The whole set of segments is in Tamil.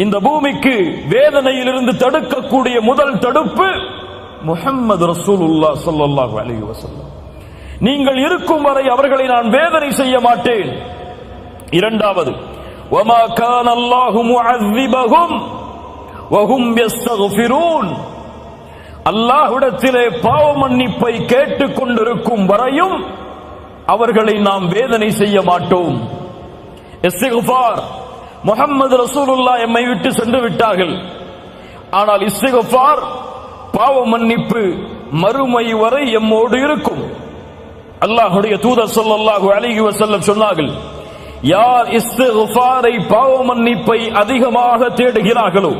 இந்த பூமிக்கு வேதனையிலிருந்து தடுக்கக்கூடிய முதல் தடுப்பு முஹம்மது ரசூலுல்லாஹ் ஸல்லல்லாஹு அலைஹி வஸல்லம். நீங்கள் இருக்கும் வரை அவர்களை நான் வேதனை செய்ய மாட்டேன். இரண்டாவது, வமா கான அல்லாஹு முஅذிபஹும் வஹும் யஸ்தக்ஃபிரூன். அல்லாஹ்விடத்திலே பாவ மன்னிப்பை கேட்டுக் கொண்டிருக்கும் வரையும் அவர்களை நாம் வேதனை செய்ய மாட்டோம். இஸ்திக்ஃபார், முஹம்மது ரசூலுல்லாஹ் எம்மை விட்டு சென்று விட்டார்கள். ஆனால் இஸ்திக்ஃபார், பாவ மன்னிப்பு மறுமை வரை எம்மோடு இருக்கும். அல்லாஹ்வுடைய தூதர் ஸல்லல்லாஹு அலைஹி வஸல்லம் சொன்னார்கள், யார் இஸ்திக்ஃபாரை பாவ மன்னிப்பை அதிகமாக தேடுகிறார்களோ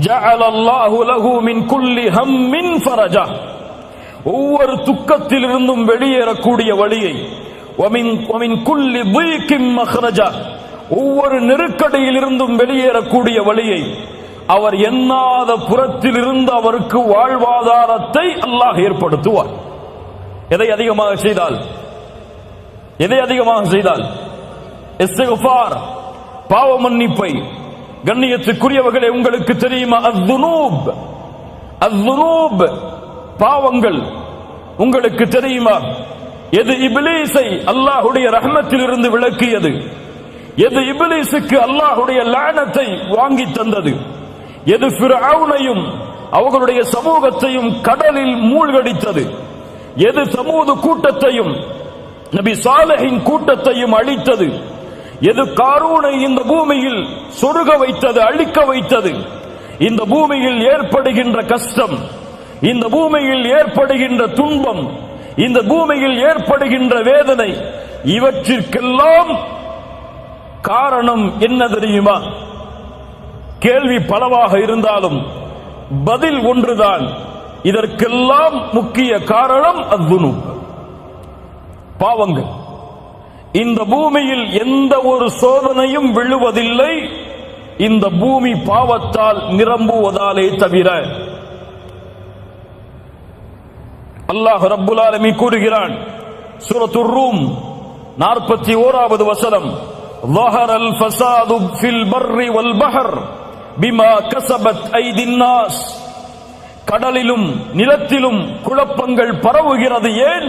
ஜஅலல்லாஹு லஹு மின் குல்லி ஹம்மின் ஃபரஜா, ஒவ்வொரு துக்கத்திலிருந்தும் வெளியேறக்கூடிய வழியை, வமின் குல்லி தீகின் மக்ரஜா, ஒவ்வொரு நெருக்கடியிலிருந்தும் வெளியேறக்கூடிய வழியை, அவர் எண்ணாத புறத்திலிருந்து அவருக்கு வாழ்வாதாரத்தை அல்லாஹ் ஏற்படுத்துவார். எதை அதிகமாக செய்தால் இஸ்திக்ஃபார், பாவ மன்னிப்பை. கண்ணியத்துக்குரியவர்களே, உங்களுக்கு தெரியுமா அஸ்ஸுனூப், பாவங்கள் உங்களுக்கு தெரியுமா? எது இப்லீஸை அல்லாஹ்வுடைய ரஹ்மத்தில் இருந்து விலக்கியது, எது இப்லீஸுக்கு அல்லாஹ்வுடைய லானத்தை வாங்கி தந்தது, எது ஃபிர்அவுனையும் அவர்களுடைய சமூகத்தையும் கடலில் மூழ்கடித்தது, எது சமூது கூட்டத்தையும் நபி சாலிஹின் கூட்டத்தையும் அழித்தது, எது காரூனை இந்த பூமியில் சொருக வைத்தது, அழிக்க வைத்தது, இந்த பூமியில் ஏற்படுகின்ற கஷ்டம், இந்த பூமியில் ஏற்படுகின்ற துன்பம், இந்த பூமியில் ஏற்படுகின்ற வேதனை, இவற்றிற்கெல்லாம் காரணம் என்ன தெரியுமா? கேள்வி பலவாக இருந்தாலும் பதில் ஒன்றுதான். இதற்கெல்லாம் முக்கிய காரணம் அஸ்ஸுனூப், பாவங்கள். இந்த பூமியில் எந்த ஒரு சோதனையும் விழுவதில்லை, இந்த பூமி பாவத்தால் நிரம்புவதாலே தவிர. அல்லாஹ் ரப்புல் ஆலமீன் கூறுகிறான், சூரத்துர் ரூம் 41வது வசனம், ظهر الفساد في البر والبحر بما كسبت أيدي الناس. கடலிலும் நிலத்திலும் குழப்பங்கள் பரவுகிறது. ஏன்?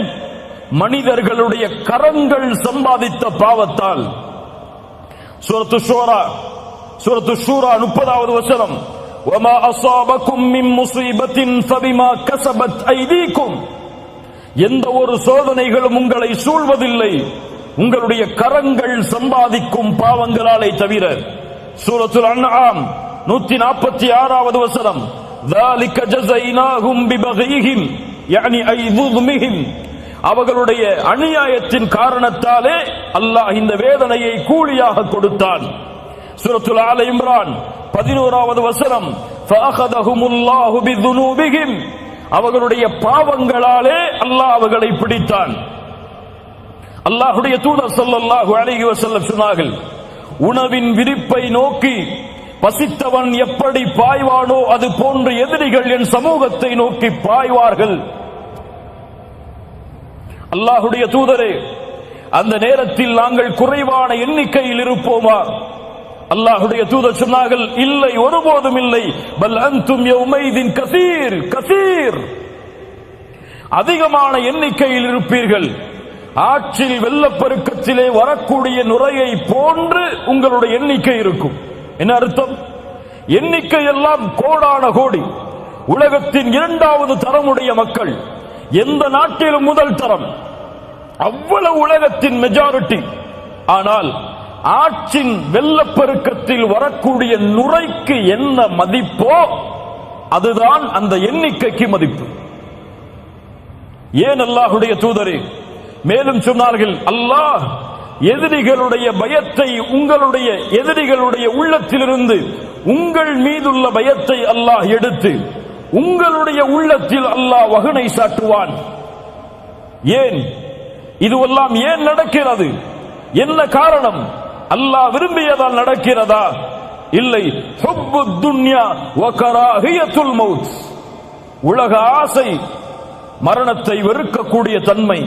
மனிதர்களுடைய கரங்கள் சம்பாதித்த பாவத்தால். சூரத்து ஷூரா 30வது வசனம், وما أصابكم من مصيبة فبما كسبت أيديكم. எந்த ஒரு சோதனைகளும் உங்களை சூழ்வதில்லை, உங்களுடைய கரங்கள் சம்பாதிக்கும் பாவங்களாலே தவிர. சூரத்துல் அன்ஆம் 146வது வசனம், ذلك جزيناهم ببغيهم يعني أي ظلمهم. அவர்களுடைய அநியாயத்தின் காரணத்தாலே அல்லாஹ் இந்த வேதனையை கூலியாக கொடுத்தான். சூரத்துல் ஆல இம்ரான் 11வது வசனம், فأخذهم الله بذنوبهم. அவர்களுடைய பாவங்களாலே அல்லாஹ் அவர்களை பிடித்தான். அல்லாஹ்வுடைய தூதர் ஸல்லல்லாஹு அலைஹி வஸல்லம் சொன்னார்கள், உணவின் விரிப்பை நோக்கி பசித்தவன் எப்படி பாய்வானோ அது போன்று எதிரிகள் என் சமூகத்தை நோக்கி பாய்வார்கள். அல்லாஹ்வுடைய தூதரே, அந்த நேரத்தில் நாங்கள் குறைவான எண்ணிக்கையில் இருப்போமா? அல்லாஹ்வுடைய தூதர் சொன்னார்கள், இல்லை, ஒருபோதும் இல்லை. பல் அன்தும் யௌமைதின் கஸீர், அதிகமான எண்ணிக்கையில் இருப்பீர்கள். ஆற்றில் வெள்ளப்பெருக்கத்திலே வரக்கூடிய நுரையை போன்று உங்களுடைய எண்ணிக்கை இருக்கும். என்ன அர்த்தம்? எண்ணிக்கை எல்லாம் கோடான கோடி. உலகத்தின் 2வது தரமுடைய மக்கள், எந்த நாட்டிலும் முதல் தரம், அவ்வளவு உலகத்தின் மெஜாரிட்டி. ஆனால் ஆற்றின் வெள்ளப்பெருக்கத்தில் வரக்கூடிய நுரைக்கு என்ன மதிப்போ அதுதான் அந்த எண்ணிக்கைக்கு மதிப்பு. ஏன் அல்லாஹ்வுடைய தூதரே மேலும் சொன்னார்கள், அல்லாஹ் எதிரிகளுடைய பயத்தை, உங்களுடைய எதிரிகளுடைய உள்ளத்திலிருந்து உங்கள் மீதுள்ள பயத்தை அல்லாஹ் எடுத்து உங்களுடைய உள்ளத்தில் அல்லாஹ் வகுனை சாட்டுவான். ஏன் இதுவெல்லாம் ஏன் நடக்கிறது? என்ன காரணம்? அல்லாஹ் விரும்பியதால் நடக்கிறதா? இல்லை. ஹுப்புத் துன்யா வ கராஹியத்துல் மௌத், உலக ஆசை, மரணத்தை வெறுக்கக்கூடிய தன்மை,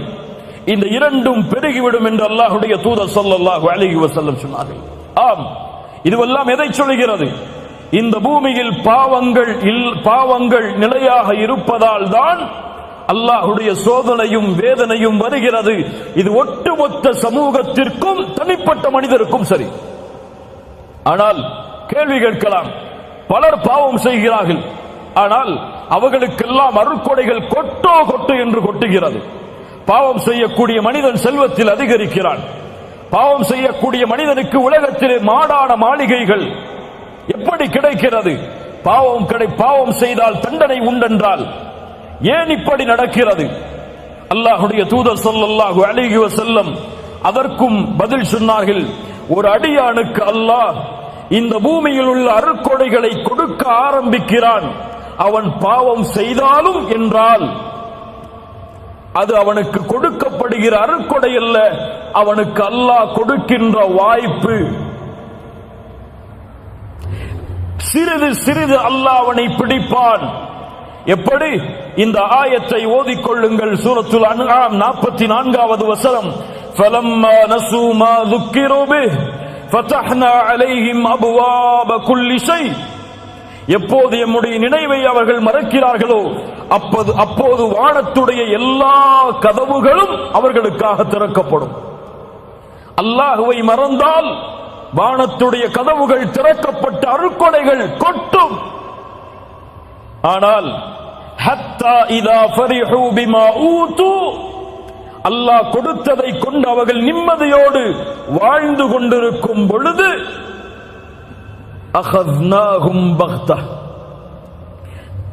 இந்த இரண்டும் பெருகிவிடும் என்று அல்லாஹ்வுடைய தூதர் ஸல்லல்லாஹு அலைஹி வஸல்லம் சொன்னார்கள். ஆம், இதுவெல்லாம் எதை சொல்கிறது? இந்த பூமியில் பாவங்கள் நிலையாக இருப்பதால் தான் அல்லாஹ்வுடைய சோதனையும் வேதனையும் வருகிறது. இது ஒட்டுமொத்த சமூகத்திற்கும் தனிப்பட்ட மனிதருக்கும் சரி. ஆனால் கேள்வி கேட்கலாம், பலர் பாவம் செய்கிறார்கள், ஆனால் அவர்களுக்கெல்லாம் அருட்கொடைகள் கொட்டு என்று கொட்டுகிறது. பாவம் செய்யக்கூடிய மனிதன் செல்வத்தில் அதிகரிக்கிறான். பாவம் செய்யக்கூடிய மனிதனுக்கு உலகத்திலே மாடான மாளிகைகள் எப்படி கிடைக்கிறது? பாவம் செய்தால் தண்டனை உண்டென்றால் ஏன் இப்படி நடக்கிறது? அல்லாஹ்வுடைய தூதர் ஸல்லல்லாஹு அலைஹி வஸல்லம் அதற்கும் பதில் சொன்னார்கள். ஒரு அடியானுக்கு அல்லாஹ் இந்த பூமியில் உள்ள அருட்கொடைகளை கொடுக்க ஆரம்பிக்கிறான், அவன் பாவம் செய்தாலும் என்றால் அது அவனுக்கு கொடுக்கப்படுகிற அருட்கொடை அல்ல, அவனுக்கு அல்லாஹ் கொடுக்கின்ற வாய்ப்பு. சிறிது சிறிது அல்லாஹ் அவனை பிடிப்பான். எப்படி? இந்த ஆயத்தை ஓதிக்கொள்ளுங்கள். சூரத்துல் அன்ஆம் 44வது வசனம். فَلَمَّا نَسُوا مَا ذُكِّرُوا بِهِ فَتَحْنَا عَلَيْهِمْ أَبْوَابَ كُلِّ شَيْءٍ. எப்போது நம்முடைய நினைவை அவர்கள் மறக்கிறார்களோ அப்போது வானத்துடைய எல்லா கதவுகளும் அவர்களுக்காக திறக்கப்படும். அல்லாஹ்வை மறந்தால் வானத்துடைய கதவுகள் திறக்கப்பட்ட அருட்கொடைகள் கொட்டும். ஆனால் ஹத்தா இதா ஃபரிஹு பிமா ஊது, அல்லாஹ் கொடுத்ததை கொண்டு அவர்கள் நிம்மதியோடு வாழ்ந்து கொண்டிருக்கும் பொழுது அகத்னாஹும் பக்தா,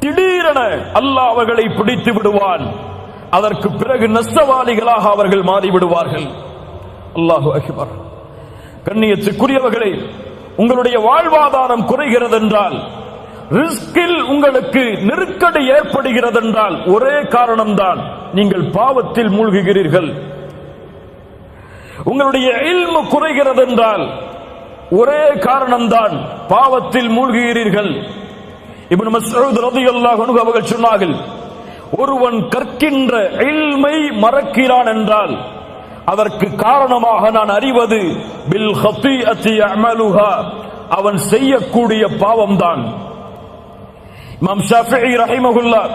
திடீரென அல்லாஹ் அவர்களை பிடித்து விடுவான். அதற்கு பிறகு நஷ்டவாளிகளாக அவர்கள் மாறிவிடுவார்கள். அல்லாஹு அக்பர். கண்ணியத்துக்குரியவர்களே, உங்களுடைய வாழ்வாதாரம் குறைகிறது என்றால், ரிஸ்கில் உங்களுக்கு நெருக்கடி ஏற்படுகிறது என்றால் ஒரே காரணம்தான், நீங்கள் பாவத்தில் மூழ்குகிறீர்கள். உங்களுடைய இல்மு குறைகிறது என்றால் ஒரே காரணம்தான், பாவத்தில் மூழ்குகிறீர்கள். இப்னு மஸ்ஊத் ரலியல்லாஹு அன்ஹு அவர்கள் சொன்னார்கள், ஒருவன் கற்கின்ற இல்மை மறக்கிறான் என்றால் அதற்கு காரணமாக நான் அறிவது பில் ஹதீஅத்தி யஅமலுஹா, அவன் செய்யக்கூடிய பாவம்தான். இமாம் ஷாஃபிஈ ரஹிமஹுல்லாஹ்,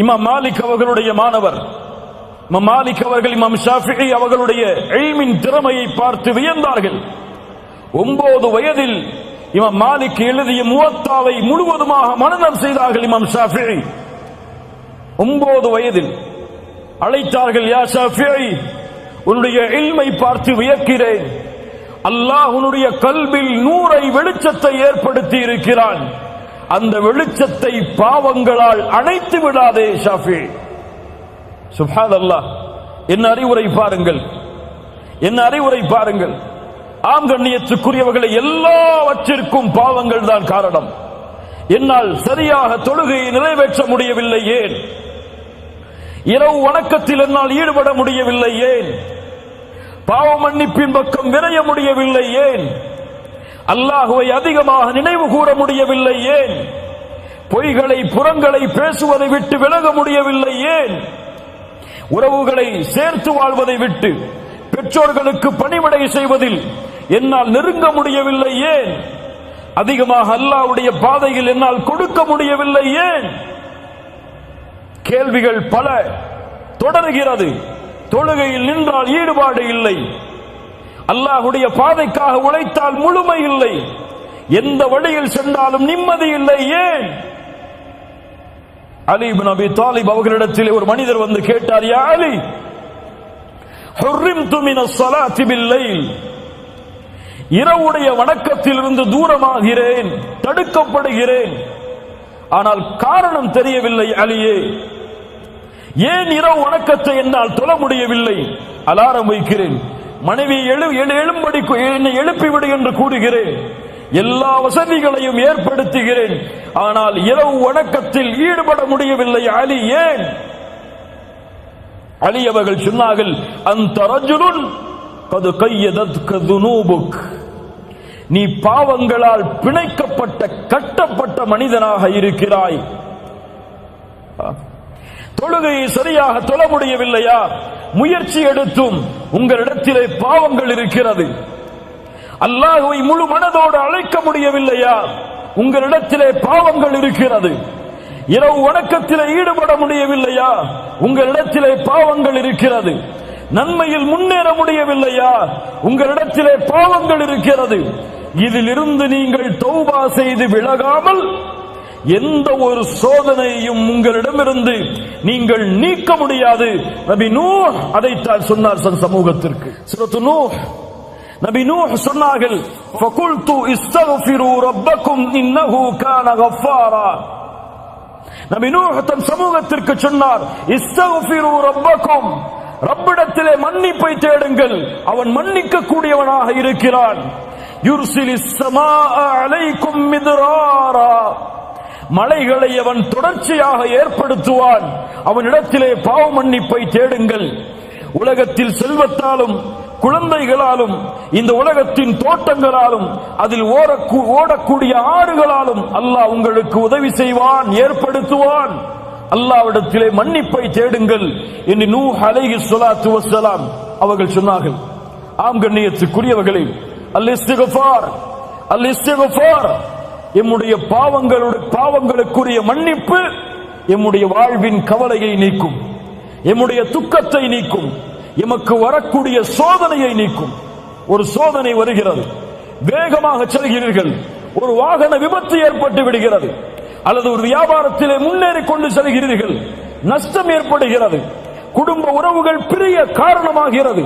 இமாம் மாலிக் அவர்களுடைய மாணவர். இமாம் மாலிக் அவர்கள் இமாம் ஷாஃபிஈ அவர்களுடைய இல்மின் திறமையை பார்த்து வியந்தார்கள். 9 வயதில் இமாம் மாலிக் எழுதிய முவத்தாவை முழுவதுமாக மனனம் செய்தார்கள். இமாம் ஷாஃபிஈ 9 வயதில் அழைத்தார்கள், யா ஷாஃபிஈ, உன்னுடைய இல்மை பார்த்து வியக்கிறேன். அல்லாஹ் உன்னுடைய கல்பில் நூரை வெளிச்சத்தை ஏற்படுத்தி இருக்கிறான். அந்த வெளிச்சத்தை பாவங்களால் அணைத்து விடாதே ஷாஃபிஈ. சுப்ஹானல்லாஹ். என்ன அறிவுரை பாருங்கள், என்ன அறிவுரை பாருங்கள். ஆம் கண்ணியத்துக்குரியவர்களை, எல்லாவற்றிற்கும் பாவங்கள் தான் காரணம். என்னால் சரியாக தொழுகையை நிறைவேற்ற முடியவில்லை, ஏன்? இரவு வணக்கத்தில் என்னால் ஈடுபட முடியவில்லை, ஏன்? பாவ மன்னிப்பின் பக்கம் விரைய முடியவில்லை, ஏன்? அல்லாஹுவை அதிகமாக நினைவு கூற முடியவில்லை, ஏன்? பொய்களை புறங்களை பேசுவதை விட்டு விலக முடியவில்லை, ஏன்? உறவுகளை சேர்த்து வாழ்வதை விட்டு பெற்றோர்களுக்கு பணிவிடை செய்வதில் என்னால் நெருங்க முடியவில்லை, ஏன்? அதிகமாக அல்லாஹ்வுடைய பாதையில் என்னால் கொடுக்க முடியவில்லை, ஏன்? கேள்விகள் பல தொடர்கிறது. தொழுகையில் நின்றால் ஈடுபாடு இல்லை, அல்லாஹ்வுடைய பாதைக்காக உழைத்தால் முழுமை இல்லை, எந்த வழியில் சென்றாலும் நிம்மதி இல்லை, ஏன்? அலி இப்னு அபி தாலிப் அவர்களிடத்தில் ஒரு மனிதர் வந்து கேட்டார், யா அலி, ஹுர்ரிம்து மினஸ் ஸலாத்தி பில்-லைல், இரவுடைய வணக்கத்திலிருந்து தூரமாகிறேன், தடுக்கப்படுகிறேன், ஆனால் காரணம் தெரியவில்லை அலியே. ஏன் இரவு வணக்கத்தை என்னால் தொழ முடியவில்லை? அலாரம் வைக்கிறேன், மனைவி எழும்படி என்னை எழுப்பிவிடு என்று கூறுகிறேன், எல்லா வசதிகளையும் ஏற்படுத்துகிறேன், ஆனால் இரவு வணக்கத்தில் ஈடுபட முடியவில்லை அலி, ஏன்? அலி அவர்கள் சொன்னார்கள், அந்த ரஜுலுன் கது கையதத்க துனூபுக், நீ பாவங்களால் பிணைக்கப்பட்ட கட்டப்பட்ட மனிதனாக இருக்கிறாய். தொழுகையை சரியாக தொழ முடியவில்லையா? முயற்சி எடுத்தும் உங்களிடத்திலே பாவங்கள் இருக்கிறது. அல்லாஹ்வை முழு மனதோடு அழைக்க முடியவில்லையா? உங்களிடத்திலே பாவங்கள் இருக்கிறது. இரவு வணக்கத்திலே ஈடுபட முடியவில்லையா? உங்களிடத்திலே பாவங்கள் இருக்கிறது. நன்மையில் முன்னேற முடியவில்லையா? உங்களிடத்திலே பாவங்கள் இருக்கிறது. இதிலிருந்து நீங்கள் தௌபா செய்து விலகாமல் எந்த ஒரு சோதனையும் உங்களிடமிருந்து நீங்கள் நீக்க முடியாது. நபி நூஹ் அதைத்தான் சொன்னார் சமூகத்திற்கு. சூரத்து நூஹ், நபி நூஹ் சொன்னார்கள், ஃபகுல்து இஸ்தக்ஃபிரு ரப்பக்கும் இன்னஹு கான கஃபாரா. நபி நூஹ் தன் சமூகத்திற்கு சொன்னார், இஸ்தக்ஃபிரு ரப்பக்கும், ரப்பிடத்திலே மன்னிப்பை தேடுங்கள், அவன் மன்னிக்க கூடியவனாக இருக்கிறான். யுர்சிலிஸ் ஸமாஅ அலைக்கும் மித்ராரா, மலைகளை அவன் தொடர்ச்சியாக ஏற்படுத்துவான். அவனிடத்திலே பாவ மன்னிப்பை தேடுங்கள். உலகத்தில் செல்வத்தாலும் குழந்தைகளாலும் இந்த உலகத்தின் தோட்டங்களாலும் அதில் ஓடக்கூடிய ஆறுகளாலும் அல்லாஹ் உங்களுக்கு உதவி செய்வான், ஏற்படுத்துவான். அல்லாஹ்விடத்திலே மன்னிப்பை தேடுங்கள் என்று நூஹ் அலைஹிஸ்ஸலாத்து வஸ்ஸலாம் அவர்கள் சொன்னார்கள். ஆம் கண்ணியத்துக்குரியவர்களே, அல் இஸ்திக்ஃபார், அல் இஸ்திக்ஃபார், எம்முடைய பாவங்களுக்குரிய மன்னிப்பு எம்முடைய வாழ்வின் கவலையை நீக்கும், எம்முடைய துக்கத்தை நீக்கும், எமக்கு வரக்கூடிய சோதனையை நீக்கும். ஒரு சோதனை வருகிறது, வேகமாக செல்கிறீர்கள், ஒரு வாகன விபத்து ஏற்பட்டு விடுகிறது, அல்லது ஒரு வியாபாரத்திலே முன்னேறி கொண்டு செல்கிறீர்கள், நஷ்டம் ஏற்படுகிறது, குடும்ப உறவுகள் பிரிய காரணமாகிறது.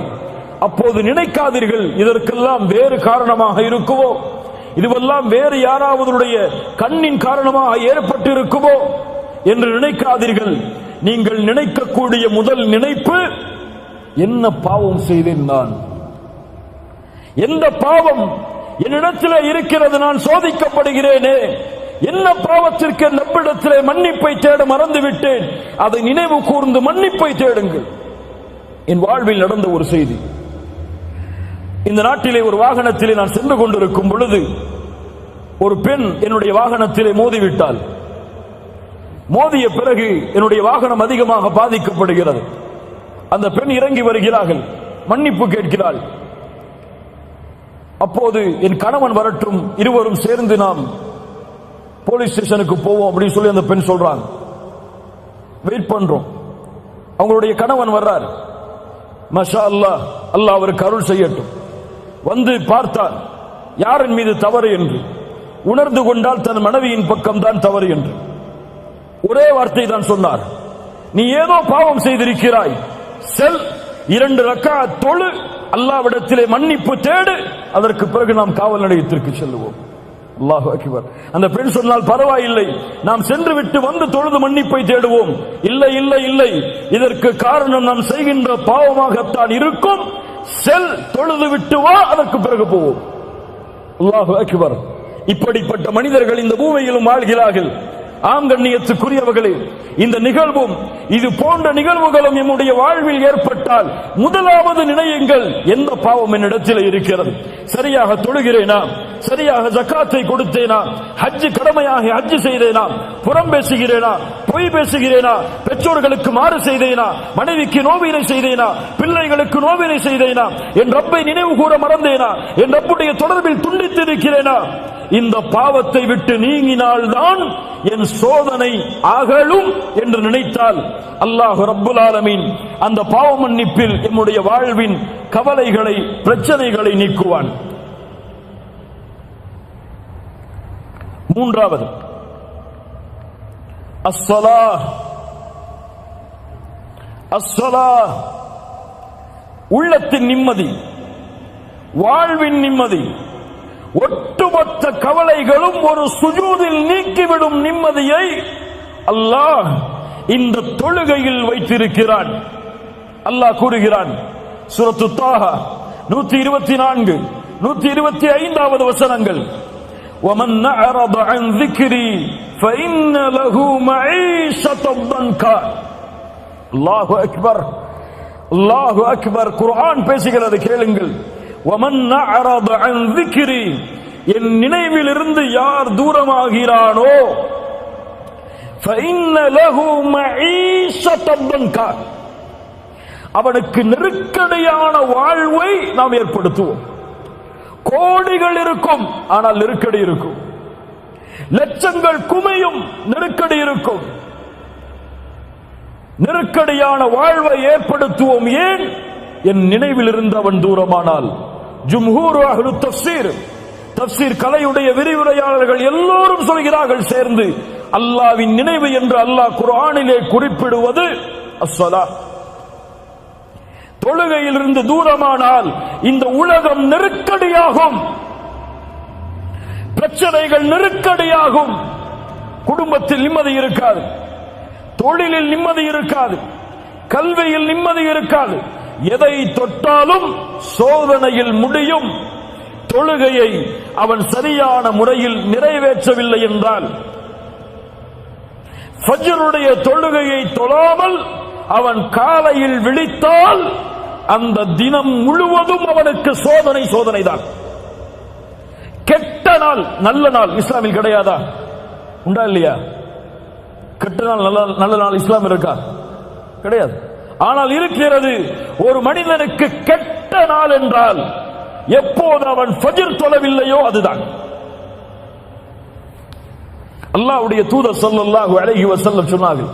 அப்போது நினைக்காதீர்கள் இதற்கெல்லாம் வேறு காரணமாக இருக்குமோ, இதுவெல்லாம் வேறு யாராவதுடைய கண்ணின் காரணமாக ஏற்பட்டு இருக்குமோ என்று நினைக்காதீர்கள். நீங்கள் நினைக்கக்கூடிய முதல் நினைப்பு, என்ன பாவம் செய்தேன் நான், எந்த பாவம் என்னிடத்திலே இருக்கிறது, நான் சோதிக்கப்படுகிறேனே, என்ன பாவத்திற்கு நம்மிடத்திலே மன்னிப்பை தேட மறந்துவிட்டேன், அதை நினைவு கூர்ந்து மன்னிப்பை தேடுங்கள். என் வாழ்வில் நடந்த ஒரு செய்தி. இந்த நாட்டிலே ஒரு வாகனத்திலே நான் சென்று கொண்டிருக்கும் பொழுது ஒரு பெண் என்னுடைய வாகனத்திலே மோதிவிட்டாள். மோதிய பிறகு என்னுடைய வாகனம் அதிகமாக பாதிக்கப்படுகிறது. அந்த பெண் இறங்கி வருகிறார்கள், மன்னிப்பு கேட்கிறாள். அப்போது என் கணவன் வரட்டும், இருவரும் சேர்ந்து நாம் போலீஸ் ஸ்டேஷனுக்கு போவோம் அப்படின்னு சொல்லி அந்த பெண் சொல்றாங்க. வெயிட் பண்றோம். அவங்களுடைய கணவன் வர்றார். மாஷா அல்லாஹ், அல்லாஹ் அவருக்கு அருள் செய்யட்டும். வந்து பார்த்தார் யாரின் மீது தவறு என்று. உணர்ந்து கொண்டால் தன் மனைவியின் பக்கம் தான் தவறு என்று ஒரே வார்த்தை தான் சொன்னார். நீ ஏதோ பாவம் செய்திருக்கிறாய், செல் 2 ரக்காத் தொழு, அல்லாஹ்விடத்திலே மன்னிப்பு தேடு, அதற்கு பிறகு நாம் காவல் நிலையத்திற்கு செல்லுவோம். அல்லாஹு அக்பர். அந்த பெண் சொன்னால் பரவாயில்லை, நாம் சென்று விட்டு வந்து தொழுது மன்னிப்பை தேடுவோம். இல்லை இல்லை இல்லை, இதற்கு காரணம் நாம் செய்கின்ற பாவமாகத்தான் இருக்கும். செல், தொழுது விட்டு வா, அதற்கு பிறகு போவோம். அல்லாஹு அக்பர். இப்படிப்பட்ட மனிதர்கள் இந்த பூமியிலும் வாழ்கிறார்கள். ஆம் கண்ணியத்துக்குரியவர்களே, இந்த நிகழ்வும் இது போன்ற நிகழ்வுகளும் நம்முடைய வாழ்வில் ஏற்பட்டால் முதலாவது நினையுங்கள், எந்த பாவம் என்னிடத்தில் இருக்கிறது, சரியாக தொழுகிறேனா, சரியாக ஜக்காத்தை கொடுத்தேனா, ஹஜ் கடமையாக ஹஜ் செய்தேனா, புறம் பேசுகிறேனா, பொய் பேசுகிறேனா, பெற்றோர்களுக்கு மாறு செய்தேனா, மனைவிக்கு நோவினை செய்தேனா, பிள்ளைகளுக்கு நோவினை செய்தேனா, என் ரப்பை நினைவு கூற மறந்தேனா, என் ரப்புடைய தொடர்பில் துண்டித்திருக்கிறேனா. இந்த பாவத்தை விட்டு நீங்கினால்தான் என் சோதனை அகலும் என்று நினைத்தால் அல்லாஹ் ரப்புல் ஆலமீன் அந்த பாவ மன்னிப்பில் நம்முடைய வாழ்வின் கவலைகளை, பிரச்சனைகளை நீக்குவான். மூன்றாவது, அஸ்ஸலாஹ். அஸ்ஸலாஹ் உள்ளத்தின் நிம்மதி, வாழ்வின் நிம்மதி, ஒட்டுமொத்த கவலைகளும் ஒரு சுஜூதில் நீக்கிவிடும் நிம்மதியை அல்லாஹ் இந்த தொழுகையில் வைத்திருக்கிறான். அல்லாஹ் கூறுகிறான், சூரத்து தாஹா 124, 125 வசனங்கள், وَمَنْ أَعْرَضَ عَنْ ذِكْرِي فَإِنَّ لَهُ مَعِيشَةً ضَنْكًا. அல்லாஹு அக்பர், அல்லாஹு அக்பர். குர்ஆன் பேசுகிறது, கேளுங்கள். وَمَنْ أَعْرَضَ عَنْ ذِكْرِي, என் நினைவிலிருந்து யார் தூரமாகிறானோ, فَإِنَّ لَهُ مَعِيشَةً ضَنْكًا, அவனுக்கு நெருக்கடியான வாழ்வை நாம் ஏற்படுத்துவோம். கோடிகள் இருக்கும், ஆனால் நெருக்கடி இருக்கும். லட்சங்கள் குமையும், நெருக்கடி இருக்கும். நெருக்கடியான வாழ்வை ஏற்படுத்துவோம். ஏன்? என் நினைவில் இருந்தவன் தூரமானால். ஜும்ஹூர் அஹ்லு தஃப்ஸீர், தஃப்ஸீர் கலையுடைய விரிவுரையாளர்கள் எல்லோரும் சொல்கிறார்கள் சேர்ந்து, அல்லாஹ்வின் நினைவு என்று அல்லாஹ் குர்ஆனிலே குறிப்பிடுவது அஸ்ஸலா. தொழுகையிலிருந்து தூரமானால் இந்த உலகம் நெருக்கடியாகும், பிரச்சனைகள் நெருக்கடியாகும். குடும்பத்தில் நிம்மதி இருக்காது, தொழிலில் நிம்மதி இருக்காது, கல்வியில் நிம்மதி இருக்காது. எதை தொட்டாலும் சோதனையில் முடியும். தொழுகையை அவன் சரியான முறையில் நிறைவேற்றவில்லை என்றால், ஃபஜ்ருடைய தொழுகையை தொழாமல் அவன் காலையில் விழித்தால் அந்த தினம் முழுவதும் அவனுக்கு சோதனை சோதனைதான். கெட்ட நாள் நல்ல நாள் இஸ்லாமில் கிடையாதா? உண்டா இல்லையா? கெட்ட நாள் நல்ல நாள் இஸ்லாம் இருக்கா? கிடையாது. ஆனால் இருக்கிறது. ஒரு மனிதனுக்கு கெட்ட நாள் என்றால் எப்போது அவன் ஃபஜ்ர் தொழவில்லையோ அதுதான். அல்லாஹ்வுடைய தூதர் ஸல்லல்லாஹு அலைஹி வஸல்லம் சொன்னார்கள்,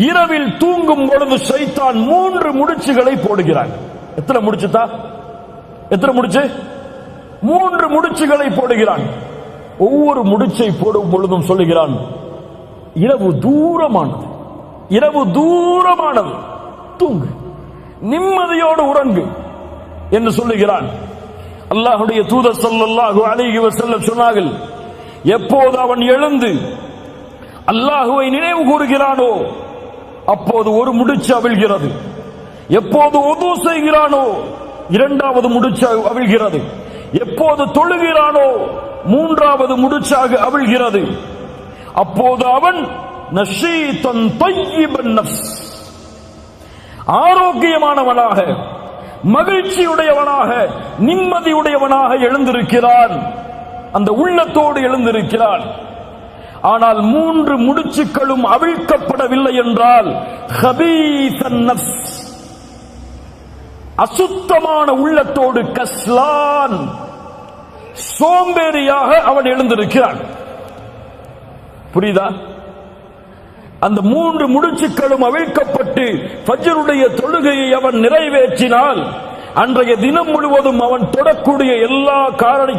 இரவில் தூங்கும் பொழுது ஷைத்தான் 3 முடிச்சுகளை போடுகிறான். எத்தனை முடிச்சுதா? எத்தனை முடிச்சு? 3 முடிச்சுகளை போடுகிறான். ஒவ்வொரு முடிச்சை போடும் பொழுதும் சொல்லுகிறான், இரவு தூரமானது, இரவு தூரமானது, தூங்கு, நிம்மதியோடு உறங்கு என்று சொல்லுகிறான். அல்லாஹ்வுடைய தூதர் ஸல்லல்லாஹு அலைஹி வஸல்லம் சொன்னார்கள், எப்போது அவன் எழுந்து அல்லாஹுவை நினைவு கூறுகிறானோ அப்போது ஒரு முடிச்சு அவிழ்கிறது. எப்போது உது செய்கிறானோ 2வது முடிச்சு அவிழ்கிறது. எப்போது தொழுகிறானோ 3வது முடிச்சாக அவிழ்கிறது. அப்போது அவன் நஷீதன் தய்யிபன் நஃப்ஸ், ஆரோக்கியமானவனாக, மகிழ்ச்சியுடையவனாக, நிம்மதியுடையவனாக எழுந்திருக்கிறான். அந்த உள்ளத்தோடு எழுந்திருக்கிறான். ஆனால் 3 முடிச்சுக்களும் அவிழ்க்கப்படவில்லை என்றால் ஹபீஸன் நஃப்ஸ், அசுத்தமான உள்ளத்தோடு, கஸ்லான், சோம்பேறியாக அவன் எழுந்திருக்கிறான். புரியுதா? அந்த 3 முடிச்சுக்களும் அவிழ்க்கப்பட்டு ஃபஜ்ருடைய தொழுகையை அவன் நிறைவேற்றினால் அன்றைய தினம் முழுவதும் அவன் தொடக்கூடிய எல்லா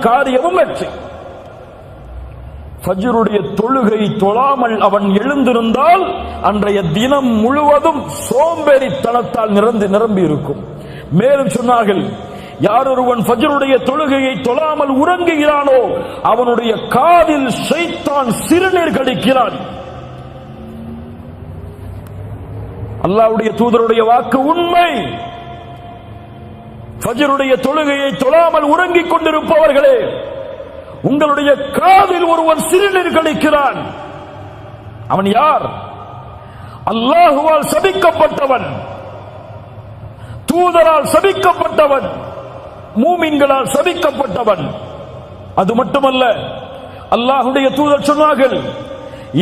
காரியமும் வெற்றி. ஃபஜ்ருடைய தொழுகை தொழாமல் அவன் எழுந்திருந்தால் அன்றைய தினம் முழுவதும் சோம்பேறித்தனத்தால் நிரம்பி இருக்கும். மேலும் சொன்னார்கள், யார் ஒருவன் ஃபஜ்ருடைய தொழுகையை தொழாமல் உறங்குகிறானோ அவனுடைய காதில் ஷைத்தான் சிறுநீர் கடிக்கிறான். அல்லாஹ்வுடைய தூதருடைய வாக்கு உண்மை. ஃபஜ்ருடைய தொழுகையை தொழாமல் உறங்கிக் கொண்டிருப்பவர்களே, உங்களுடைய காதில் ஒருவன் சிறுநீர் கழிக்கிறான். அவன் யார்? அல்லாஹுவால் சபிக்கப்பட்டவன், தூதரால் சபிக்கப்பட்டவன், மூமின்களால் சபிக்கப்பட்டவன். அது மட்டுமல்ல, அல்லாஹ்வுடைய தூதர் சொன்னார்கள்,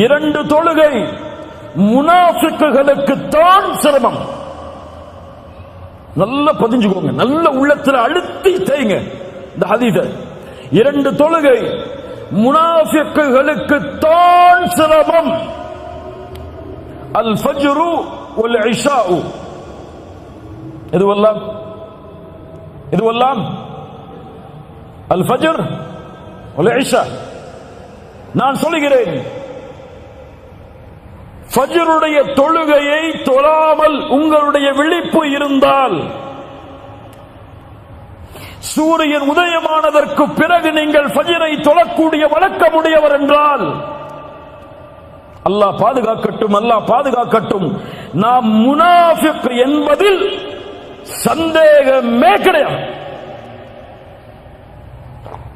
2 தொழுகை முனாஃபிக்குகளுக்கு தான் சிரமம். நல்ல பதிஞ்சுக்கோங்க, நல்ல உள்ளத்துல அழுத்தி தேய்ங்க இந்த ஹதீஸை. 2 தொழுகை முனாஃபிக்குகளுக்கு தான் சிரமம். அல் ஃபஜ்ரு வல் இஷாஉ, இதுவெல்லாம் அல் ஃபஜ்ர் வல் இஷா. நான் சொல்கிறேன், ஃபஜ்ருடைய தொழுகையை தொழாமல் உங்களுடைய விழிப்பு இருந்தால், சூரியன் உதயமானதற்கு பிறகு நீங்கள் ஃபஜ்ரை தொழக்கூடிய வழக்கமுடையவர் என்றால், அல்லாஹ் பாதுகாக்கட்டும், அல்லாஹ் பாதுகாக்கட்டும், நாம் முனாஃபிக் என்பதில் சந்தேகமே கிடையாது.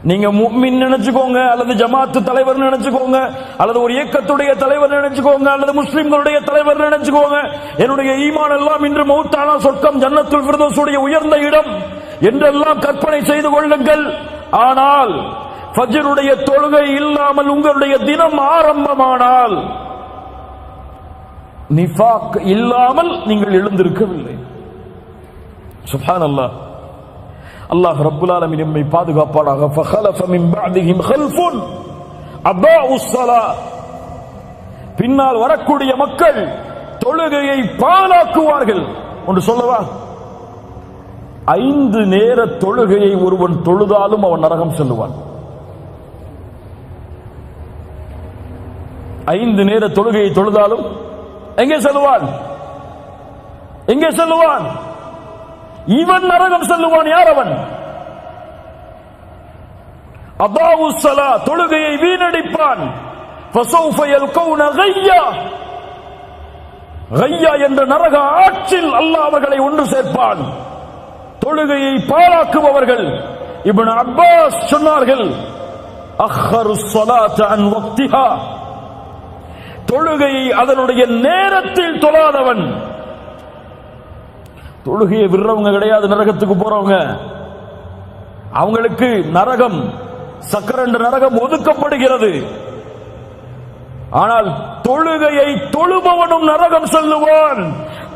நீங்க முஃமின் நினைச்சுக்கோங்க, அல்லது ஜமாத்து தலைவர் நினைச்சுக்கோங்க, அல்லது ஒரு இயக்கத்துடைய தலைவர் நினைச்சுக்கோங்க, அல்லது முஸ்லிம்களுடைய தலைவர் நினைச்சுக்கோங்க, என்னுடைய ஈமான் எல்லாம் இன்று மௌத்தானா சொர்க்கம் ஜன்னத்துல் ஃபிர்தௌஸுடைய உயர்ந்த இடம் என்றெல்லாம் கற்பனை செய்து கொள்ளுங்கள். ஆனால் ஃபஜ்ருடைய தொழுகை இல்லாமல் உங்களுடைய தினம் ஆரம்பமானால், நிஃபாக் இல்லாமல் நீங்கள் எழுந்திருக்கவில்லை. சுப்ஹானல்லாஹ். அல்லாஹ் ரப்புல் ஆலமீன் நம்மை பாதுகாப்பானாக. ஃபഖலஃப மின் பஅதிஹிம் கல்ஃபுன் அதாஉஸ் ஸலாத், பின்னால் வரக்கூடிய மக்கள் தொழுகையை பாழாக்குவார்கள். ஒன்று சொல்லவா, 5 நேர தொழுகையை ஒருவன் தொழுதாலும் அவன் நரகம் செல்லுவான். 5 நேர தொழுகையை தொழுதாலும் எங்கே செல்லுவான்? எங்கே செல்லுவான்? இவன் நரகம் செல்லுவான். யார் அவன்? அதாஉஸ் ஸலாத், தொழுகையை வீணடிப்பான். ஃபஸௌஃப யல்கௌன கய்யா, கய்யா என்ற நரக ஆற்றில் அல்லாஹ் அவர்களை ஒன்று சேர்ப்பான். தொழுகையை பாழாக்குபவர்கள். இப்னு அப்பாஸ் சொன்னார்கள், அஹ்ஹருஸ் ஸலாத அன் வக்திஹா, தொழுகையை அதனுடைய நேரத்தில் தொழாதவன். தொழுகையை விடுறவங்க கிடையாது நரகத்துக்கு போறவங்க. அவங்களுக்கு நரகம், சக்கரண்ட நரகம் ஒதுக்கப்படுகிறது. ஆனால் தொழுகையை தொழுபவனும் நரகம் செல்லுவான்.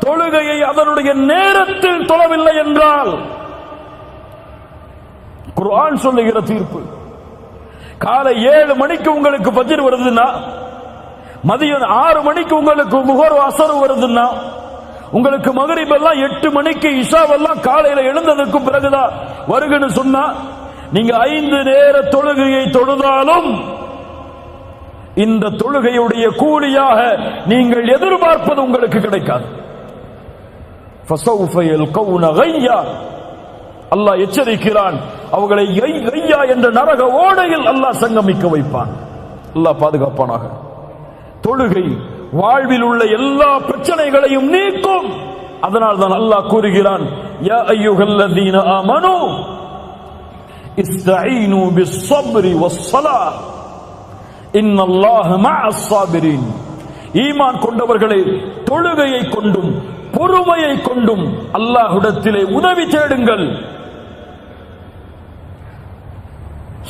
தொழுகையை அதனுடைய நேரத்தில் தொழவில்லை என்றால். குர்ஆன் சொல்லுகிற தீர்ப்பு, காலை 7 மணிக்கு உங்களுக்கு ஃபஜ்ர் வருதுன்னா, மதியம் 6 மணிக்கு உங்களுக்கு முஹர் அஸர் வருதுன்னா, உங்களுக்கு மக்ரிப் எல்லாம் 8 மணிக்கு, இஷாவெல்லாம் காலையில எழுந்ததற்கு பிறகுதான் வருகன்னு சொன்னா, நீங்க 5 நேர தொழுகையை தொழுதாலும் இந்த தொழுகையுடைய கூலியாக நீங்கள் எதிர்பார்ப்பது உங்களுக்கு கிடைக்காது. ஃபஸௌஃப யல்கௌன கய்யா, அல்லாஹ் எச்சரிக்கிறான். அவர்களை கய்யா என்ற நரக ஓடையில் அல்லாஹ் சங்கமிக்க வைப்பான். அல்லாஹ் பாதுகாப்பானாக. தொழுகை வாழ்வில் உள்ள எல்லா பிரச்சனைகளையும் நீக்கும். அதனால் தான் அல்லாஹ் கூறுகிறான், யா அய்யுஹல்லதீன ஆமனூ இஸ்தஈனு பிஸ்ஸப்ரி வஸ்ஸலாத் இன்னல்லாஹ மஅஸ் ஸாபிரீன். ஈமான் கொண்டவர்களே, தொழுகையை கொண்டும் பொறுமையை கொண்டும் அல்லாஹ்விடத்திலே உதவி தேடுங்கள்.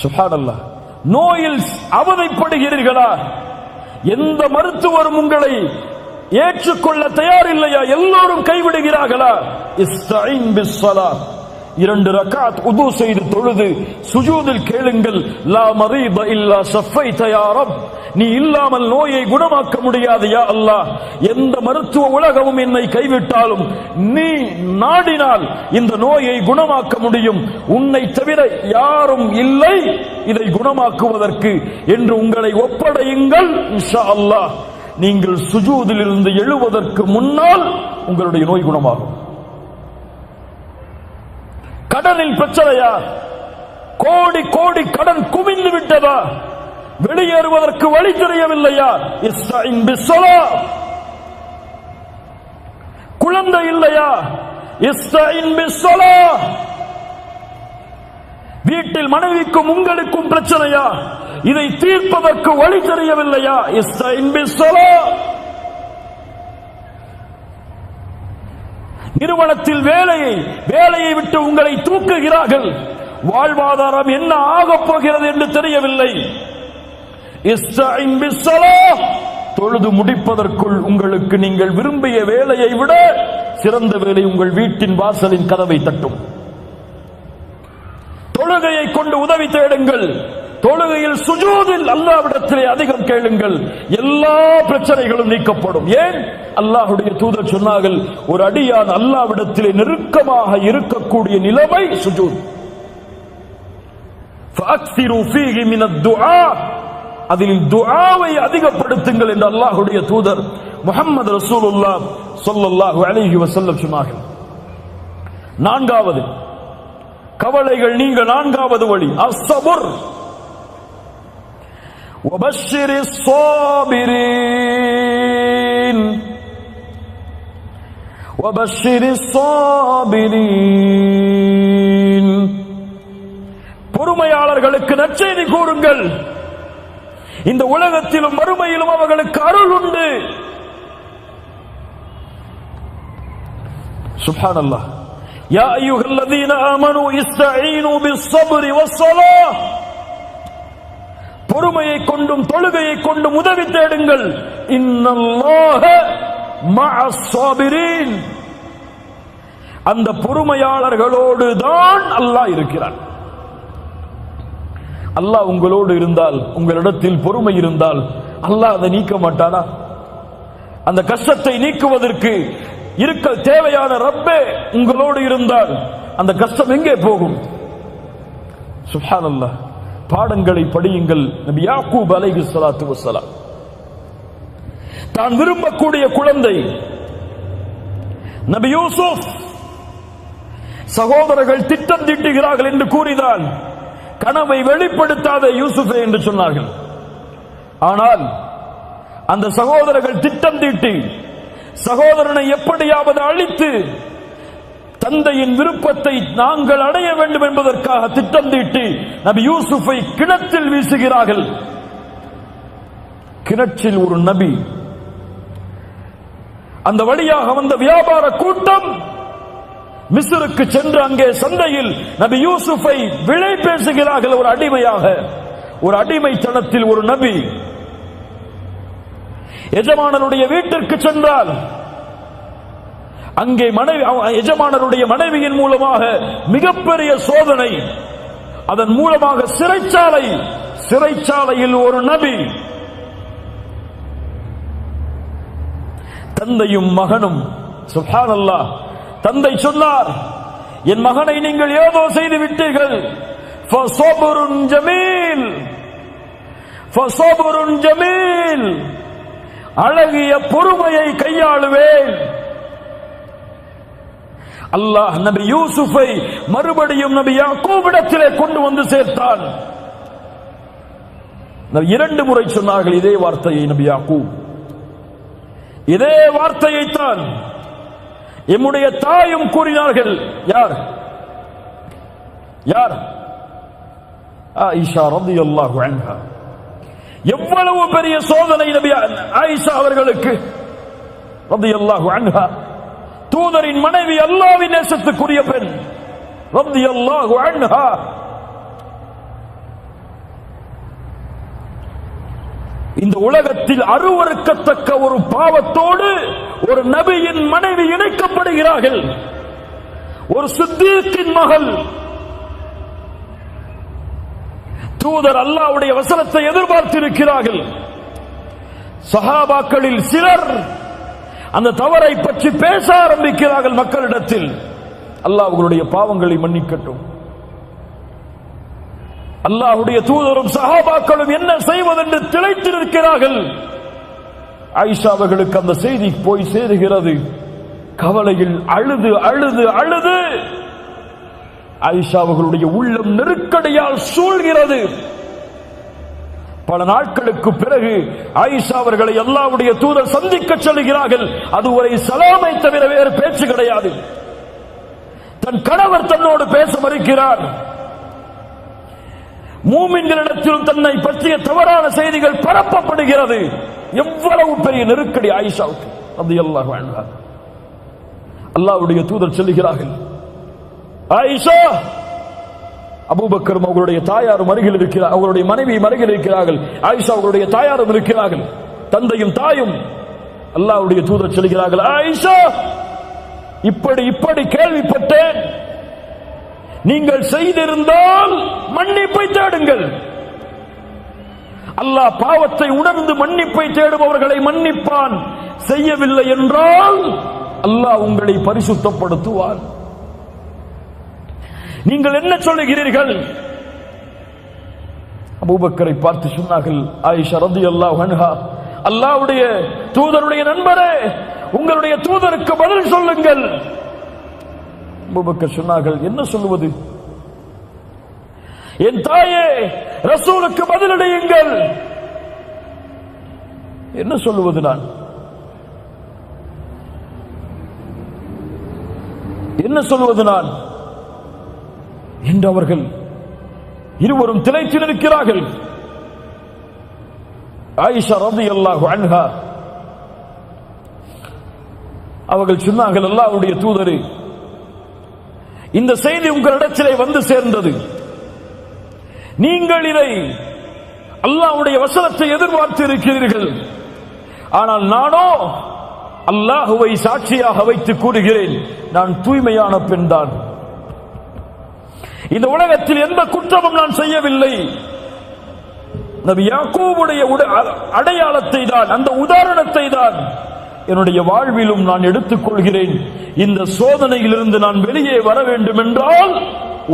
சுப்ஹானல்லாஹ். நோயில் அவதைப்படுகிறீர்களா? எந்த மருத்துவரும் உங்களை ஏற்றுக்கொள்ள தயாரில்லையா? எல்லோரும் கைவிடுகிறார்களா? இஸ்தஈன் பிஸ்ஸலாத், 2 ரக்காத் உது செய்து தொழுது சுஜூதில் கேளுங்கள், லா மரீத இல்லா ஷஃபைத யா ரப், நீ இல்லாமல் நோயை குணமாக்க முடியாது யா அல்லாஹ். எந்த மருத்துவ உலகமும் என்னை கைவிட்டாலும் நீ நாடினால் இந்த நோயை குணமாக்க முடியும். உன்னை தவிர யாரும் இல்லை இதை குணமாக்குவதற்கு என்று உங்களை ஒப்படையுங்கள். இன்ஷா அல்லாஹ் நீங்கள் சுஜூதில் இருந்து எழுவதற்கு முன்னால் உங்களுடைய நோய் குணமாகும். கடனில் பிரச்சனையா? கோடி கோடி கடன் குவிந்து விட்டதா? வெளியேறுவதற்கு வழி தெரியவில்லையா? இஸ்தஈன் பிஸ்ஸலாத். குழந்தை இல்லையா? இஸ்தஈன் பிஸ்ஸலாத். வீட்டில் மனைவிக்கும் உங்களுக்கும் பிரச்சனையா? இதை தீர்ப்பதற்கு வழி தெரியவில்லையா? இஸ்தஈன் பிஸ்ஸலாத். நிறுவனத்தில் வேலையை விட்டு உங்களை தூக்குகிறார்கள். வாழ்வாதாரம் என்ன ஆகப் போகிறது என்று தெரியவில்லை. இஸ்தஈன் பிஸ்ஸலாத். தொழுது முடிப்பதற்குள் உங்களுக்கு நீங்கள் விரும்பிய வேலையை விட சிறந்த வேலை உங்கள் வீட்டின் வாசலின் கதவை தட்டும். தொழுகையை கொண்டு உதவி தேடுங்கள். தொழுகையில் சுஜூதில் அல்லாஹ்விடத்திலே அதிகம் கேளுங்கள். எல்லா பிரச்சனைகளும் நீக்கப்படும். ஏன்? அல்லாஹ்வுடைய தூதர் சொன்னார்கள், ஒரு அடியான் அல்லாஹ்விடத்திலே நெருக்கமாக இருக்கக்கூடிய நிலைமை சுஜூத். ஃபஅக்ஸிரு ஃபீஹி மினத் துஆ, அதில் துஆவை அதிகப்படுத்துங்கள் என்று அல்லாஹ்வுடைய தூதர் முஹம்மது ரசூலுல்லாஹ் ஸல்லல்லாஹு அலைஹி வஸல்லம் சொன்னார்கள். 4வது கவலைகள் நீங்க 4வது வழி அஸ்ஸபுர். وبشر الصابرين وبشر الصابرين. பொறுமையாளர்களுக்கு நற்செய்தி கூறுங்கள். இந்த உலகத்திலும் மறுமையிலும் அவர்களுக்கு அருள் உண்டு. சுப்ஹானல்லாஹ். யா அய்யுஹல்லதீன ஆமனூ இஸ்தஈனு பிஸ்ஸப்ரி வஸ்ஸலாஹ். பொறுமையை கொண்டும் தொழுகையை கொண்டும் உதவி தேடுங்கள். இன்னல்லாஹ மஅஸ் ஸாபிரீன். அந்த பொறுமையாளர்களோடு தான் அல்லாஹ் இருக்கிறான். அல்லாஹ் உங்களோடு இருந்தால், உங்களிடத்தில் பொறுமை இருந்தால் அல்லாஹ் அதை நீக்க மாட்டானா? அந்த கஷ்டத்தை நீக்குவதற்கு இருக்க தேவையான ரப்பே உங்களோடு இருந்தால் அந்த கஷ்டம் எங்கே போகும்? சுப்ஹானல்லாஹ். பாடங்களை படியுங்கள். நபி யாக்கூப் அலைஹிஸ்ஸலாத்து வஸ்ஸலாம் தான் விரும்பக்கூடிய குழந்தை நபி யூசுப், சகோதரர்கள் திட்டம் தீட்டுகிறார்கள் என்று கூறினால் கனவை வெளிப்படுத்தாத யூசுஃபே என்று சொன்னார்கள். ஆனால் அந்த சகோதரர்கள் திட்டம் தீட்டி சகோதரனை எப்படியாவது அழித்து தந்தையின் விருப்பத்தை நாங்கள் அடைய வேண்டும் என்பதற்காக திட்டம் தீட்டி நபி யூசுஃபை கிணற்றில் வீசுகிறார்கள். கிணற்றில் ஒரு நபி, அந்த வழியாக வந்த வியாபார கூட்டம் மிஸ்ருக்கு சென்று அங்கே சந்தையில் நபி யூசுஃபை விலை பேசுகிறார்கள். ஒரு அடிமையாக, ஒரு அடிமைத்தனத்தில் ஒரு நபி எஜமானருடைய வீட்டிற்கு சென்றால் அங்கே எஜமானருடைய மனைவியின் மூலமாக மிகப்பெரிய சோதனை, அதன் மூலமாக சிறைச்சாலையில் ஒரு நபி, தந்தையும் மகனும். சுப்ஹானல்லாஹ். தந்தை சொன்னார், என் மகனை நீங்கள் ஏதோ செய்து விட்டீர்கள். ஃபஸபுருன் ஜமீல், ஃபஸபுருன் ஜமீல், அழகிய பொறுமையை கையாளுவேன். அல்லாஹ் நபி யூசுஃபை மறுபடியும் நபி யாக்கூபிடத்திலே கொண்டு வந்து சேர்த்தான். 2 முறை சொன்னார்கள் இதே வார்த்தையை நபி யாக்கூப். இதே வார்த்தையைத்தான் எம்முடைய தாயும் கூறினார்கள். யார்? ஆயிஷா ரலியல்லாஹு அன்ஹா. எவ்வளவு பெரிய சோதனை நபி ஆயிஷா அவர்களுக்கு ரலியல்லாஹு அன்ஹா. தூதரின் மனைவி, அல்லாஹ்வின் நேசத்துக்குரிய பெண் ரலியல்லாஹு அன்ஹா. இந்த உலகத்தில் அருவருக்கத்தக்க ஒரு பாவத்தோடு ஒரு நபியின் மனைவி இணைக்கப்படுகிறார்கள். ஒரு சித்தீக்கின் மகள். தூதர் அல்லாஹ்வுடைய வசனத்தை எதிர்பார்த்திருக்கிறார்கள். சஹாபாக்களில் சிலர் அந்த தவறை பற்றி பேச ஆரம்பிக்கிறார்கள் மக்களிடத்தில். அல்லாஹ் அவர்களுடைய பாவங்களை மன்னிக்கட்டும். அல்லாஹ்வுடைய தூதரும் சஹாபாக்களும் என்ன செய்வதென்று திளைத்திருக்கிறார்கள். ஆயிஷா அவர்களுக்கு அந்த செய்தி போய் சேருகிறது. கவலையில் அழுது அழுது அழுது ஆயிஷா அவர்களுடைய உள்ளம் நெருக்கடியால் சூழ்கிறது. பல நாட்களுக்கு பிறகு ஆயிஷா அவர்களை அல்லாஹ்வுடைய தூதர் சந்திக்க செல்கிறார்கள். அதுவரை சலாமை தவிர வேறு பேச்சு கிடையாது. தன் கணவர் தன்னோடு பேச மறுக்கிறார். மூமின்களிடத்திலும் தன்னை பற்றிய தவறான செய்திகள் பரப்பப்படுகிறது. எவ்வளவு பெரிய நெருக்கடி ஆயிஷாவுக்கு ரலியல்லாஹு அன்ஹா. அல்லாஹ்வுடைய தூதர் சொல்லுகிறார்கள், ஆயிஷா, அபூபக்கரும் அவர்களுடைய தாயாரும் அருகில் இருக்கிறார், அவர்களுடைய மனைவியும் அருகில் இருக்கிறார்கள். ஆயிஷா அவர்களுடைய தாயாரும் இருக்கிறார்கள், தந்தையும் தாயும். அல்லாஹ்வுடைய தூதர் சொல்கிறார்கள், ஆயிஷா, இப்படி கேள்விப்பட்டேன். நீங்கள் செய்திருந்தால் மன்னிப்பை தேடுங்கள். அல்லாஹ் பாவத்தை உணர்ந்து மன்னிப்பை தேடுபவர்களை மன்னிப்பான். செய்யவில்லை என்றால் அல்லாஹ் உங்களை பரிசுத்தப்படுத்துவான். நீங்கள் என்ன சொல்லுகிறீர்கள்? அபூபக்கரை பார்த்து சொன்னார்கள் ஆயிஷா ரலியல்லாஹு அன்ஹா, அல்லாஹ்வுடைய தூதருடைய நண்பரே, உங்களுடைய தூதருக்கு பதில் சொல்லுங்கள். அபூபக்கர் சொன்னார்கள், என்ன சொல்லுவது? என் தாயே, ரசூலுக்கு பதிலளியுங்கள். என்ன சொல்லுவது நான்? என்ன சொல்லுவது நான் என்று அவர்கள் இருவரும் திளைத்து நிற்கிறார்கள். ஆயிஷா ரலியல்லாஹு அன்ஹா அவர்கள் சொன்னார்கள், அல்லாஹ்வுடைய தூதரே, இந்த செய்தி உங்களிடத்திலே வந்து சேர்ந்தது. நீங்கள் இதை அல்லாஹ்வுடைய வசனத்தை எதிர்பார்த்து இருக்கிறீர்கள். ஆனால் நானோ அல்லாஹுவை சாட்சியாக வைத்து கூறுகிறேன், நான் தூய்மையான பெண் தான். இந்த உலகத்தில் எந்த குற்றமும் நான் செய்யவில்லை. நபி யாக்கூபுடைய அடையாளத்தை தான், அந்த உதாரணத்தை தான் என்னுடைய வாழ்விலும் நான் எடுத்துக் கொள்கிறேன். இந்த சோதனையிலிருந்து நான் வெளியே வர வேண்டும் என்றால்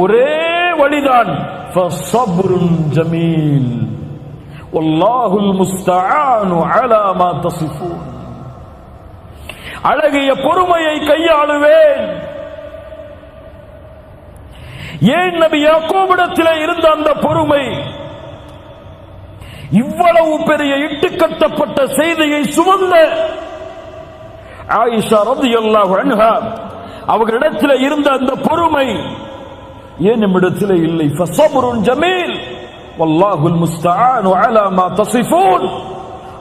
ஒரே வழிதான், ஃபஸப்ருன் ஜமீல் வல்லாஹுல் முஸ்தஆனு அலா மா தஸிஃபூன். அழகிய பொறுமையை கையாளுவேன். ஏன் நபி யாக்கூபிடத்திலே இருந்த அந்த பொறுமை? இவ்வளவு பெரிய இட்டுக்கட்டப்பட்ட செய்தியை சுமந்த ஆயிஷா ரலியல்லாஹு அன்ஹா அவர்களிடத்தில் இருந்த அந்த பொறுமை ஏன் நம்மிடத்தில் இல்லை? ஃபஸப்ருன் ஜமீல் வல்லாஹுல் முஸ்தஆனு அலா மா தஸிஃபூன்.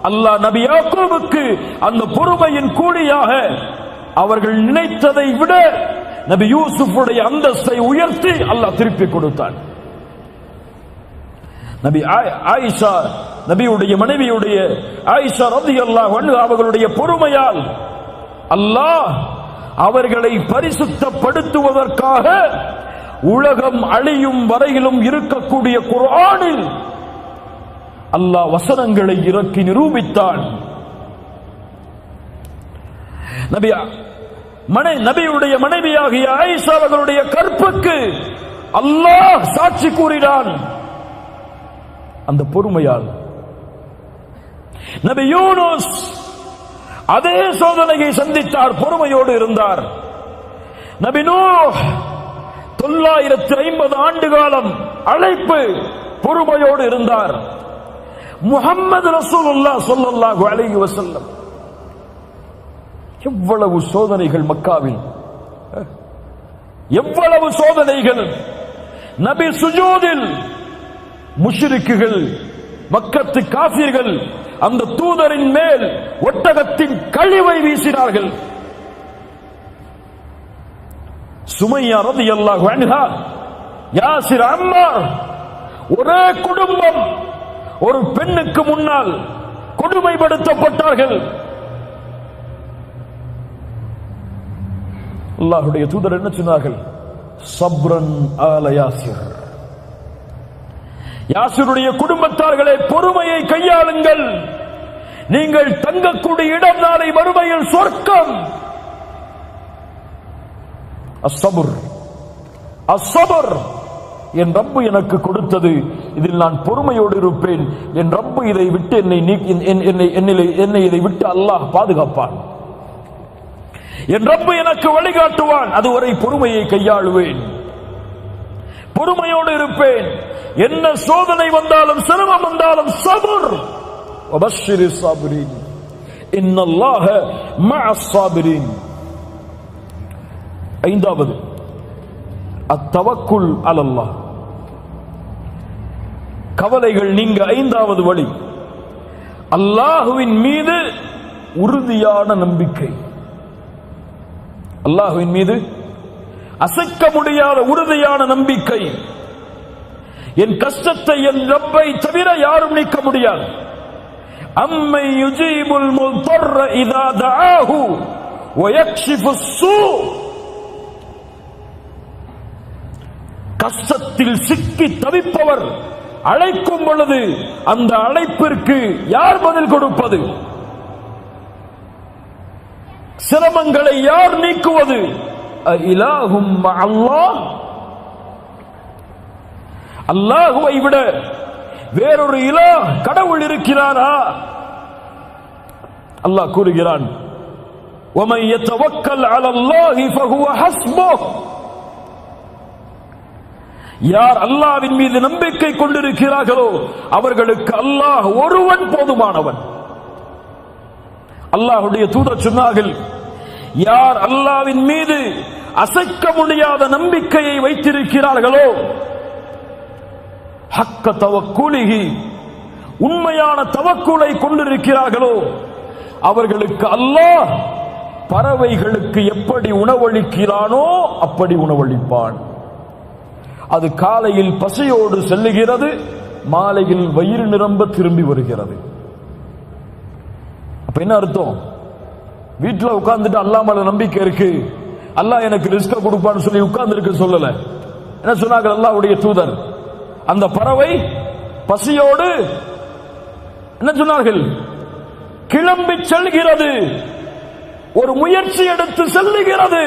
அல்லாஹ் நபி யாக்கூபுக்கு அந்த பொறுமையின் கூலியாக அவர்கள் நினைத்ததை விட நபி யூசுஃபுடைய அந்தஸ்தை உயர்த்தி அல்லாஹ் திருப்பி கொடுத்தான். நபி ஆயிஷா, நபியுடைய மனைவியுடைய ஆயிஷா ரலியல்லாஹு அன்ஹா அவர்களுடைய பொறுமையால் அல்லாஹ் அவர்களை பரிசுத்தப்படுத்துவதற்காக உலகம் அழியும் வரையிலும் இருக்கக்கூடிய குர்ஆனில் அல்லாஹ் வசனங்களை இறக்கி நிரூபித்தான். நபியுடைய மனைவியாகிய ஆயிஷா அவர்களுடைய கற்புக்கு அல்லாஹ் சாட்சி கூறினான் அந்த பொறுமையால். நபி யூனுஸ் அதே சோதனையை சந்தித்தார், பொறுமையோடு இருந்தார். நபி நூஹ் 950 ஆண்டு காலம் அழைப்பு, பொறுமையோடு இருந்தார். முஹம்மது ரசூலுல்லாஹ் ஸல்லல்லாஹு அலைஹி வஸல்லம் எவ்வளவு சோதனைகள் மக்காவில், எவ்வளவு சோதனைகள். நபி சுஜூதில் முஷ்ரிக்குகள், மக்கத்து காஃபிர்கள் அந்த தூதரின் மேல் ஒட்டகத்தின் கழிவை வீசினார்கள். சுமையா ரலியல்லாஹு அன்ஹா, யாசிர், அம்மார், ஒரே குடும்பம் ஒரு பெண்ணுக்கு முன்னால் கொடுமைப்படுத்தப்பட்டார்கள். அல்லாஹ்வுடைய தூதர் என்ன சொன்னார்கள்? சப்ரன் ஆல யாசிர். யாசிருடைய குடும்பத்தார்களே, பொறுமையை கையாளுங்கள். நீங்கள் தங்கக்கூடிய இடம் நாளை மறுமையில் சொர்க்கம். அஸ்ஸபர், அஸ்ஸபர், என் ரப்பு எனக்கு கொடுத்தது, இதில் நான் பொறுமையோடு இருப்பேன். என் ரப்பு இதை விட்டு என்னை இதை விட்டு அல்லாஹ் பாதுகாப்பான். என் ரப்பு எனக்கு வழிகாட்டுவான். அதுவரை பொறுமையை கையாளுவேன், பொறுமையோடு இருப்பேன். என்ன சோதனை வந்தாலும் சிரமம் வந்தாலும் சபர். வபஷ்ஷிரி ஸாபிரீன் இன்னல்லாஹ மஅஸ் ஸாபிரீன். ஐந்தாவது அத்தவக்குல் அலல்லாஹ், கவலைகள் நீங்க. ஐந்தாவது வழி அல்லாஹுவின் மீது உறுதியான நம்பிக்கை. அல்லாஹுவின் மீது அசைக்க முடியாத உறுதியான நம்பிக்கை. என் கஷ்டத்தை என் ரப்பை தவிர யாரும் நீக்க முடியாது. அம்மை யுஜீபுல் முல்தர்ர இதா தஆஹு வ யக்ஷிஃபுஸ் ஸூ. கஷ்டத்தில் சிக்கி தவிப்பவர் அழைக்கும் பொழுது அந்த அழைப்பிற்கு யார் பதில் கொடுப்பது? சிரமங்களை யார் நீக்குவது? இலாஹும் அல்லாஹ், அல்லாஹுவை விட வேறொரு இலாஹ், கடவுள் இருக்கிறாரா? அல்லாஹ் கூறுகிறான், وَمَن يَتَوَكَّلْ عَلَى اللَّهِ فَهُوَ حَسْبُهُ. யார் அல்லாஹ்வின் மீது நம்பிக்கை கொண்டிருக்கிறார்களோ அவர்களுக்கு அல்லாஹ் ஒருவன் போதுமானவன். அல்லாஹ்வுடைய தூதர் சொன்னார்கள், யார் அல்லாஹ்வின் மீது அசைக்க முடியாத நம்பிக்கையை வைத்திருக்கிறார்களோ, ஹக்க தவக்குலிஹி, உண்மையான தவக்குலை கொண்டிருக்கிறார்களோ, அவர்களுக்கு அல்லாஹ் பறவைகளுக்கு எப்படி உணவளிக்கிறானோ அப்படி உணவளிப்பான். அது காலையில் பசியோடு செல்லுகிறது, மாலையில் வயிறு நிரம்ப திரும்பி வருகிறது. அப்ப என்ன அர்த்தம்? வீட்டுல உட்கார்ந்துட்டு அல்லாஹ் மேல நம்பிக்கை இருக்கு, அல்லாஹ் எனக்கு ரிஸ்க கொடுப்பான்னு சொல்லி உட்கார்ந்து இருக்கு சொல்லல. என்ன சொன்னாங்க அல்லாஹ்வுடைய தூதர்? அந்த பறவை பசியோடு என்ன சொன்னார்கள்? கிளம்பி செல்கிறது, ஒரு முயற்சி எடுத்து செல்லுகிறது.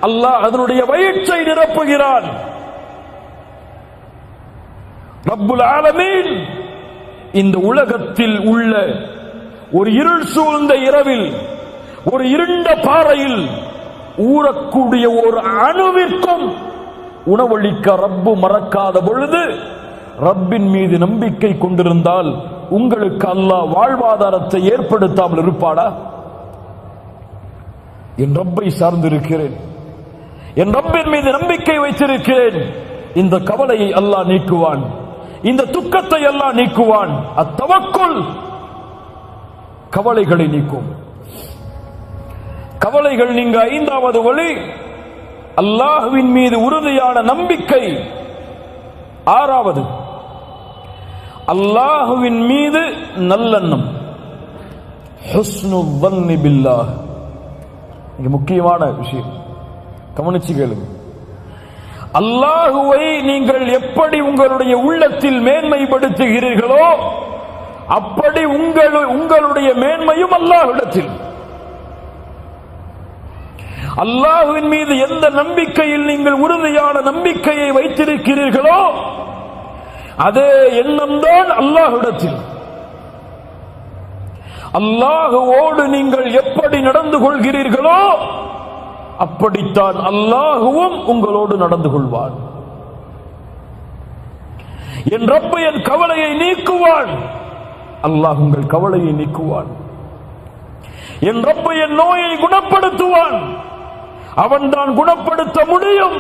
அல்லாஹ் அதனுடைய வயிற்றை நிரப்புகிறான். ரப்புல் ஆலமீன் இந்த உலகத்தில் உள்ள ஒரு இருள் சூழ்ந்த இரவில், ஒரு இருண்ட பாறையில் ஊறக்கூடிய ஒரு அணுவிற்கும் உணவளிக்க ரப்பு மறக்காத பொழுது, ரப்பின் மீது நம்பிக்கை கொண்டிருந்தால் உங்களுக்கு அல்லாஹ் வாழ்வாதாரத்தை ஏற்படுத்தாமல் இருப்பாடா? என் ரப்பை சார்ந்திருக்கிறேன், என் ரப்பின் மீது நம்பிக்கை வைத்திருக்கிறேன். இந்த கவலையை அல்லாஹ் நீக்குவான், இந்த துக்கத்தை அல்லாஹ் நீக்குவான். அத்தவக்குல் கவலைகளை நீக்கும். கவலைகள் நீங்க ஐந்தாவது வழி அல்லாஹ்வின் மீது உறுதியான நம்பிக்கை. ஆறாவது அல்லாஹ்வின் மீது நல்லெண்ணம், ஹுஸ்னு ظنி பில்லாஹ். இது முக்கியமான விஷயம், கவனிச்சு கேளுங்க. அல்லாஹுவை நீங்கள் எப்படி உங்களுடைய உள்ளத்தில் மேன்மைப்படுத்துகிறீர்களோ அப்படி உங்களுடைய மேன்மையும் அல்லாஹ்விடத்தில். அல்லாஹ்வின் மீது எந்த நம்பிக்கையில் நீங்கள் உறுதியான நம்பிக்கையை வைத்திருக்கிறீர்களோ அதே எண்ணம் தான் அல்லாஹ்விடத்தில். அல்லாஹுவோடு நீங்கள் எப்படி நடந்து கொள்கிறீர்களோ அப்படித்தான் அல்லாஹுவும் உங்களோடு நடந்து கொள்வான். என் ரப்பு என் கவலையை நீக்குவான், அல்லாஹ் உங்கள் கவலையை நீக்குவான். என் ரப்பு என் நோயை குணப்படுத்துவான், அவன் தான் குணப்படுத்த முடியும்.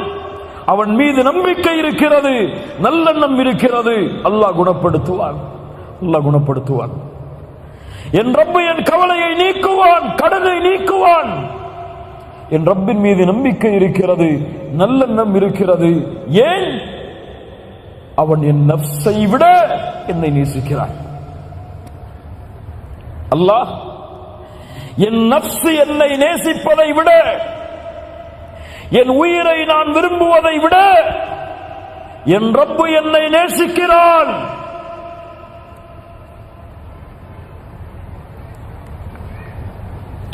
அவன் மீது நம்பிக்கை இருக்கிறது, நல்லெண்ணம் இருக்கிறது, அல்லாஹ் குணப்படுத்துவான், அல்லாஹ் குணப்படுத்துவான். என் ரப்பு என் கவலையை நீக்குவான், கடனை நீக்குவான். என் ரப்பின் மீது நம்பிக்கை இருக்கிறது, நல்லெண்ணம் இருக்கிறது. ஏன்? அவன் என் நஃப்ஸை விட என்னை நேசிக்கிறான். அல்லாஹ் என் நஃப்ஸ் என்னை நேசிப்பதை விட, என் உயிரை நான் விரும்புவதை விட என் ரப்பு என்னை நேசிக்கிறான்.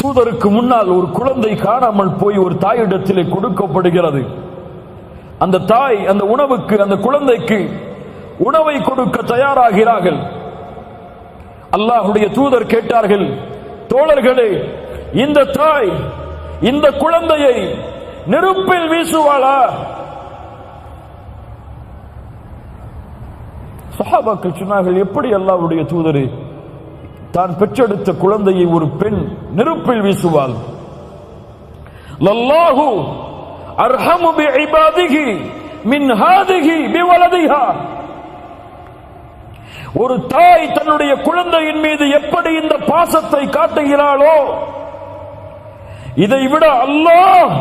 தூதருக்கு முன்னால் ஒரு குழந்தை காணாமல் போய் ஒரு தாயிடத்திலே கொடுக்கப்படுகிறது. அந்த தாய் அந்த உணவுக்கு, அந்த குழந்தைக்கு உணவை கொடுக்க தயாராகிறார்கள். அல்லாஹ்வுடைய தூதர் கேட்டார்கள், தோழர்களே, இந்த தாய் இந்த குழந்தையை நெருப்பில் வீசுவாளா? சஹாபாக்கள் சொன்னார்கள், எப்படி அல்லாஹ்வுடைய தூதரே, தான் பெற்றெடுத்த குழந்தையை ஒரு பெண் நெருப்பில் வீசுவாள்? லல்லாஹு அர்ஹமு பிஇபாதிஹி மின் ஹாதிஹி பிவலதிஹா. ஒரு தாய் தன்னுடைய குழந்தையின் மீது எப்படி இந்த பாசத்தை காட்டுகிறாளோ இதை விட அல்லாஹ்